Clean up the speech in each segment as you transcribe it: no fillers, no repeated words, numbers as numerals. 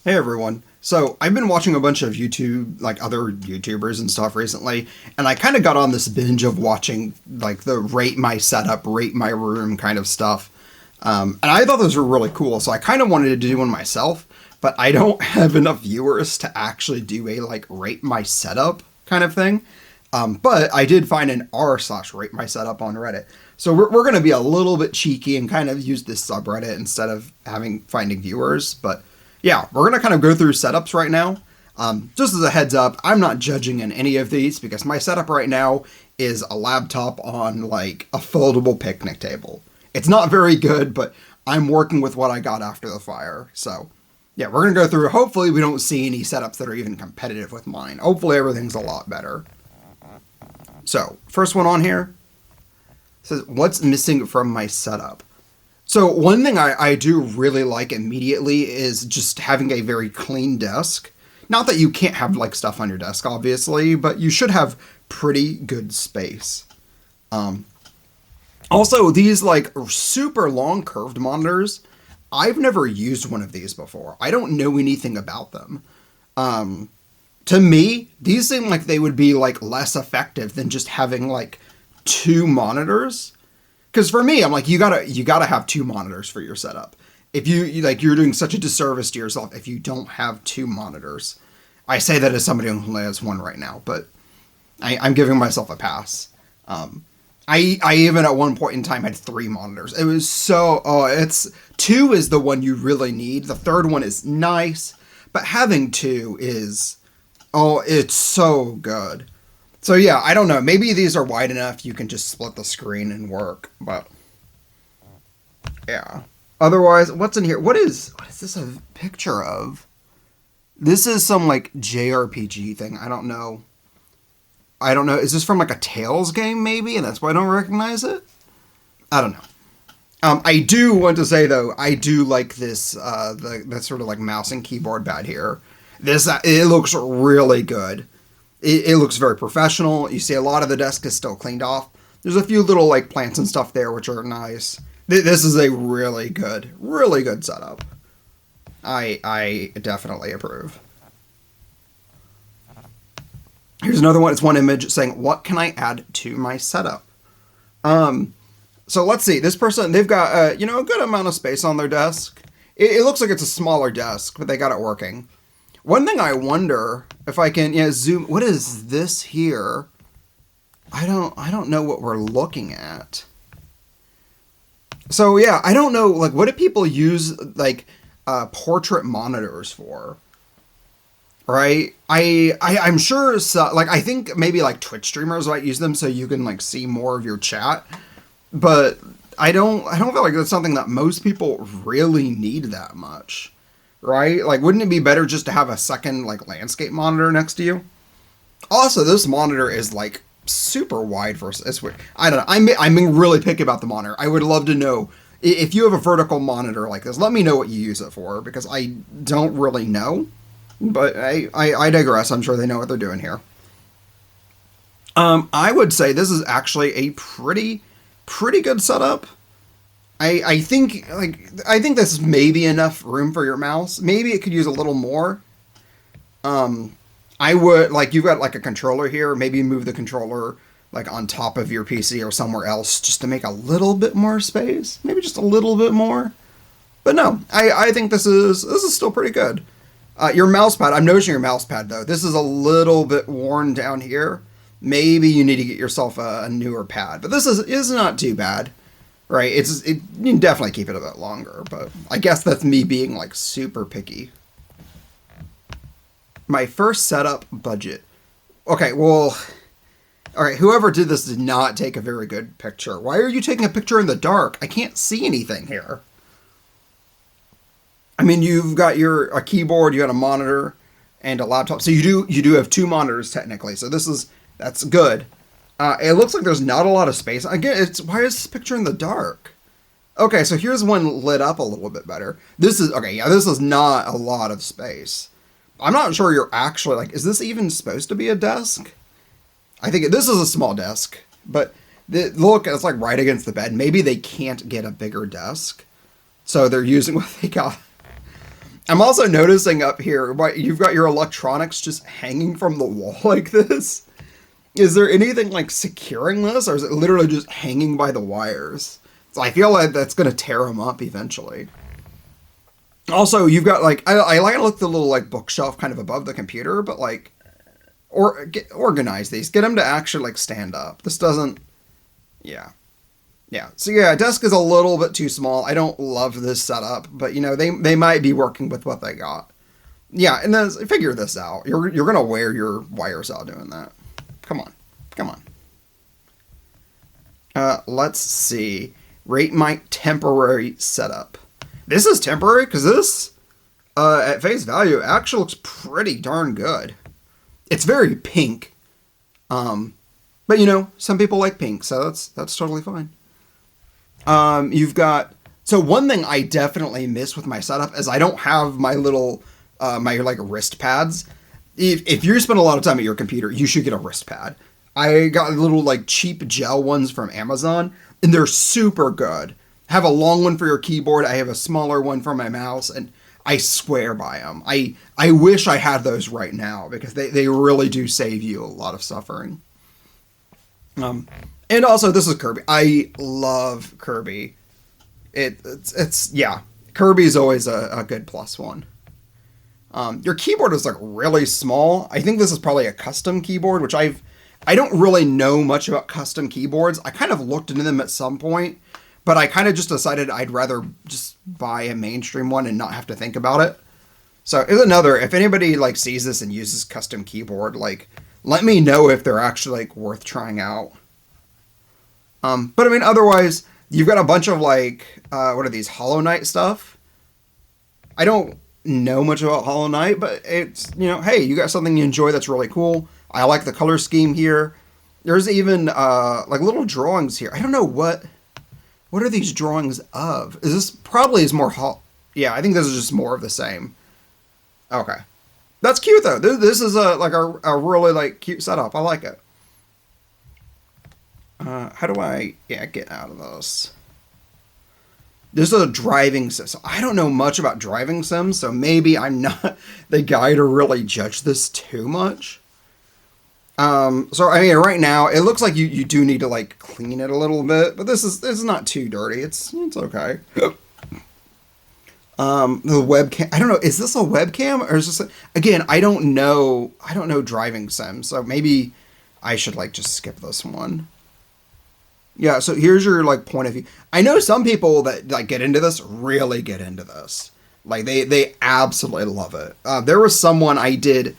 Hey everyone. So I've been watching a bunch of YouTube, like other YouTubers and stuff recently, and I kind of got on this binge of watching like the rate my setup, rate my room kind of stuff. And I thought those were really cool, so I kind of wanted to do one myself, but I don't have enough viewers to actually do a like rate my setup kind of thing. But I did find an r/rate my setup on Reddit. So we're going to be a little bit cheeky and kind of use this subreddit instead of finding viewers, but yeah, we're going to kind of go through setups right now. Just as a heads up, I'm not judging in any of these because my setup right now is a laptop on like a foldable picnic table. It's not very good, but I'm working with what I got after the fire. So yeah, we're going to go through. Hopefully we don't see any setups that are even competitive with mine. Hopefully everything's a lot better. So first one on here says, what's missing from my setup? So one thing I do really like immediately is just having a very clean desk. Not that you can't have like stuff on your desk, obviously, but you should have pretty good space. Also, these like super long curved monitors, I've never used one of these before. I don't know anything about them. To me, these seem like they would be like less effective than just having like two monitors. Because for me, I'm like, you gotta have two monitors for your setup. If you're doing such a disservice to yourself if you don't have two monitors. I say that as somebody who only has one right now, but I'm giving myself a pass. I even at one point in time had three monitors. It was it's two is the one you really need. The third one is nice, but having two is, it's so good. So yeah, I don't know. Maybe these are wide enough you can just split the screen and work, but yeah. Otherwise, what's in here? What is this a picture of? This is some like JRPG thing. I don't know. Is this from like a Tales game maybe? And that's why I don't recognize it? I don't know. I do want to say though, I do like this, that sort of like mouse and keyboard pad here. It looks really good. It looks very professional. You see a lot of the desk is still cleaned off. There's a few little like plants and stuff there which are nice. This is a really good setup. I definitely approve. Here's another one. It's one image saying, what can I add to my setup? So let's see. This person, they've got a good amount of space on their desk. It looks like it's a smaller desk, but they got it working. One thing I wonder if I can zoom. What is this here? I don't know what we're looking at. So yeah, I don't know. Like, what do people use like portrait monitors for? Right? I'm sure. Like, I think maybe like Twitch streamers might use them so you can like see more of your chat. But I don't feel like that's something that most people really need that much. Right? Like, wouldn't it be better just to have a second, like, landscape monitor next to you? Also, this monitor is, like, super wide versus... It's weird. I don't know. I'm being really picky about the monitor. I would love to know, if you have a vertical monitor like this, let me know what you use it for, because I don't really know. But I digress. I'm sure they know what they're doing here. I would say this is actually a pretty good setup. I think this is maybe enough room for your mouse. Maybe it could use a little more. I would, like, you've got like a controller here. Maybe move the controller like on top of your PC or somewhere else just to make a little bit more space. Maybe just a little bit more. But no, I think this is still pretty good. Your mouse pad, I'm noticing your mouse pad though. This is a little bit worn down here. Maybe you need to get yourself a newer pad. But this is not too bad. Right, you can definitely keep it a bit longer, but I guess that's me being like super picky. My first setup budget. Okay, well, all right, whoever did this did not take a very good picture. Why are you taking a picture in the dark? I can't see anything here. I mean, you've got a keyboard, you got a monitor, and a laptop. So you do have two monitors technically. So that's good. It looks like there's not a lot of space. Again, why is this picture in the dark? Okay, so here's one lit up a little bit better. This is not a lot of space. I'm not sure you're actually, like, is this even supposed to be a desk? I think this is a small desk, but look, it's like right against the bed. Maybe they can't get a bigger desk, so they're using what they got. I'm also noticing up here, you've got your electronics just hanging from the wall like this. Is there anything like securing this, or is it literally just hanging by the wires? So I feel like that's gonna tear them up eventually. Also, you've got like I like to look the little like bookshelf kind of above the computer, but like organize these, get them to actually like stand up. This doesn't, yeah. Yeah, so yeah, desk is a little bit too small. I don't love this setup, but you know, they might be working with what they got. Yeah, and then figure this out. You're gonna wear your wires out doing that. Come on, come on. Let's see. Rate my temporary setup. This is temporary because this, at face value, actually looks pretty darn good. It's very pink, but you know, some people like pink, so that's totally fine. You've got, so one thing I definitely miss with my setup is I don't have my little, my like wrist pads. If you spend a lot of time at your computer, you should get a wrist pad. I got little like cheap gel ones from Amazon, and they're super good. I have a long one for your keyboard. I have a smaller one for my mouse, and I swear by them. I wish I had those right now because they really do save you a lot of suffering. And also, this is Kirby. I love Kirby. It's yeah. Kirby's always a good plus one. Your keyboard is like really small. I think this is probably a custom keyboard, which I don't really know much about custom keyboards. I kind of looked into them at some point, but I kind of just decided I'd rather just buy a mainstream one and not have to think about it. So it's another, if anybody like sees this and uses custom keyboard, like let me know if they're actually like worth trying out. But I mean, otherwise, you've got a bunch of like, what are these, Hollow Knight stuff? I don't know much about Hollow Knight, but it's, you know, hey, you got something you enjoy that's really cool. I like the color scheme here. There's even, like little drawings here. I don't know what are these drawings of? Is this probably is more, yeah, I think this is just more of the same. Okay. That's cute though. This is like a really like cute setup. I like it. How do I, get out of this? This is a driving sim. So I don't know much about driving sims, so maybe I'm not the guy to really judge this too much. So I mean, right now it looks like you do need to like clean it a little bit, but this is not too dirty. It's okay. The webcam. I don't know. Is this a webcam or is this again? I don't know driving sims, so maybe I should like just skip this one. Yeah, so here's your like point of view. I know some people that like get into this really get into this. Like they absolutely love it. There was someone I did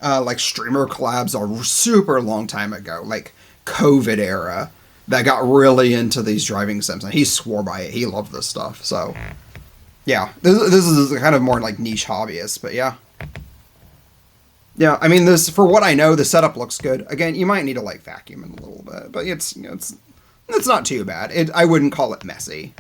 like streamer collabs a super long time ago, like COVID era, that got really into these driving sims, and he swore by it. He loved this stuff. So yeah, this is kind of more like niche hobbyist, but yeah. Yeah, I mean, this, for what I know, the setup looks good. Again, you might need to like vacuum it a little bit, but it's it's not too bad. I wouldn't call it messy.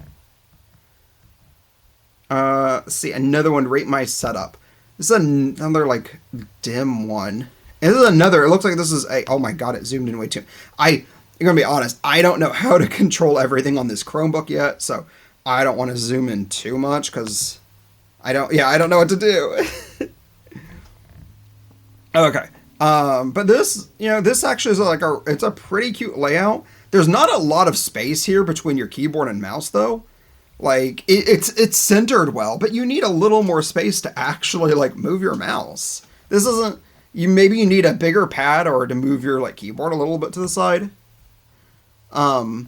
Let's see, another one, Rate My Setup. This is another, like, dim one. And this is another, it looks like this is a, oh my god, it zoomed in way too. I'm gonna be honest, I don't know how to control everything on this Chromebook yet, so I don't want to zoom in too much, because I don't know what to do. Okay. But this, this actually is like it's a pretty cute layout. There's not a lot of space here between your keyboard and mouse, though. Like, it's centered well, but you need a little more space to actually, like, move your mouse. This isn't, maybe you need a bigger pad or to move your, like, keyboard a little bit to the side. But,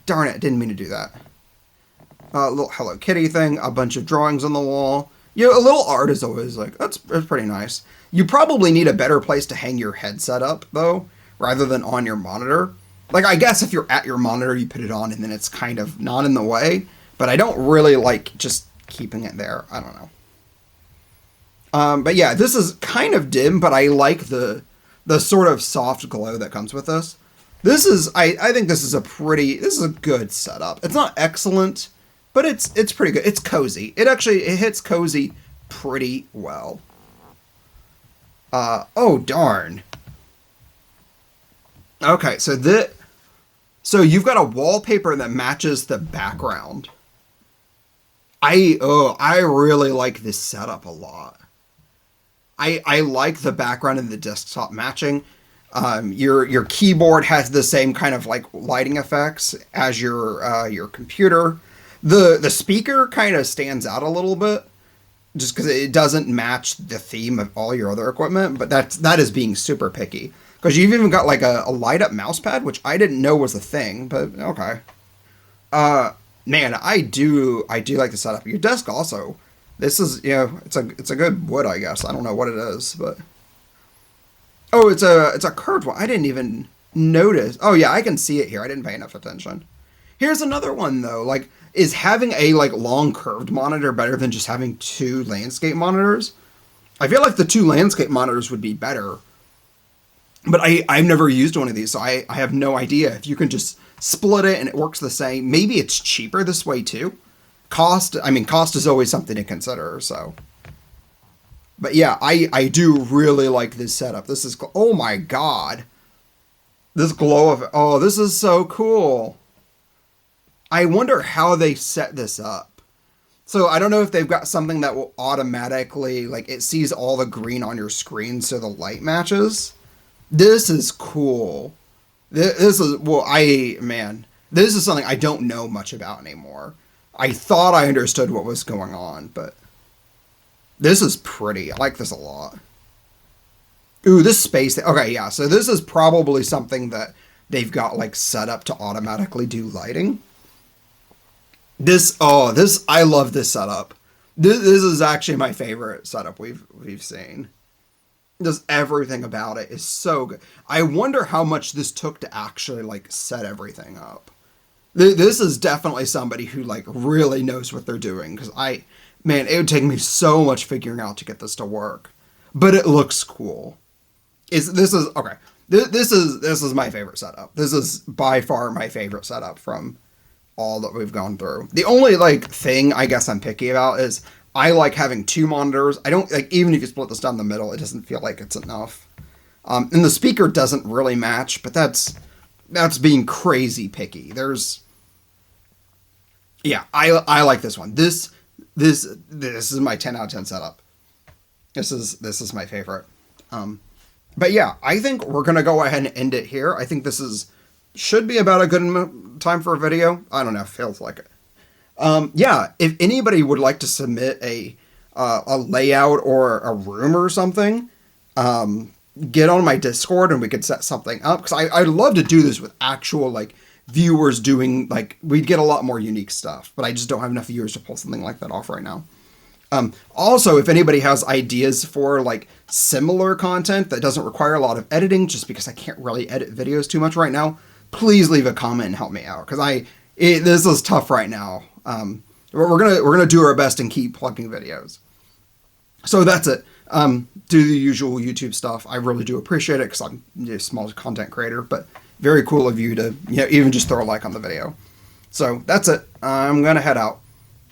darn it, didn't mean to do that. A little Hello Kitty thing, a bunch of drawings on the wall. A little art is always, like, that's pretty nice. You probably need a better place to hang your headset up, though, rather than on your monitor. Like, I guess if you're at your monitor, you put it on, and then it's kind of not in the way. But I don't really like just keeping it there. I don't know. But yeah, this is kind of dim, but I like the sort of soft glow that comes with this. This is, I think this is a good setup. It's not excellent, but it's pretty good. It's cozy. It hits cozy pretty well. Oh, darn. Okay, so you've got a wallpaper that matches the background. I really like this setup a lot. I like the background and the desktop matching. Your keyboard has the same kind of like lighting effects as your computer. The speaker kind of stands out a little bit just because it doesn't match the theme of all your other equipment, but that is being super picky. Because you've even got like a light up mouse pad, which I didn't know was a thing, but okay. Man, I do like the setup. Your desk also. This is, it's a good wood, I guess. I don't know what it is, but oh, it's a curved one. I didn't even notice. Oh yeah, I can see it here. I didn't pay enough attention. Here's another one though. Like, is having a like long curved monitor better than just having two landscape monitors? I feel like the two landscape monitors would be better. But I've never used one of these, so I have no idea if you can just split it and it works the same. Maybe it's cheaper this way too. Cost is always something to consider, so. But yeah, I do really like this setup. This is, oh my god. This glow of, oh, this is so cool. I wonder how they set this up. So I don't know if they've got something that will automatically, like, it sees all the green on your screen so the light matches. This is cool. This is, well, this is something I don't know much about anymore. I thought I understood what was going on, but this is pretty. I like this a lot. Ooh, this space. Okay, yeah, so this is probably something that they've got, like, set up to automatically do lighting. I love this setup. This is actually my favorite setup we've seen. Just everything about it is so good. I wonder how much this took to actually like set everything up. This is definitely somebody who like really knows what they're doing, because it would take me so much figuring out to get this to work. But it looks cool. This is my favorite setup. This is by far my favorite setup from all that we've gone through. The only like thing I guess I'm picky about is I like having two monitors. I don't like, even if you split this down the middle, it doesn't feel like it's enough. And the speaker doesn't really match, but that's being crazy picky. I like this one. This is my 10 out of 10 setup. This is my favorite. But yeah, I think we're gonna go ahead and end it here. I think this should be about a good time for a video. I don't know, feels like it. If anybody would like to submit a layout or a room or something, get on my Discord and we could set something up. Because I'd love to do this with actual like viewers doing, like, we'd get a lot more unique stuff. But I just don't have enough viewers to pull something like that off right now. Also, if anybody has ideas for like similar content that doesn't require a lot of editing, just because I can't really edit videos too much right now, please leave a comment and help me out. Because this is tough right now. We're gonna do our best and keep plugging videos. So that's it. Do the usual YouTube stuff. I really do appreciate it because I'm a small content creator, but very cool of you to even just throw a like on the video. So that's it. I'm gonna head out.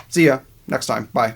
See ya next time. Bye.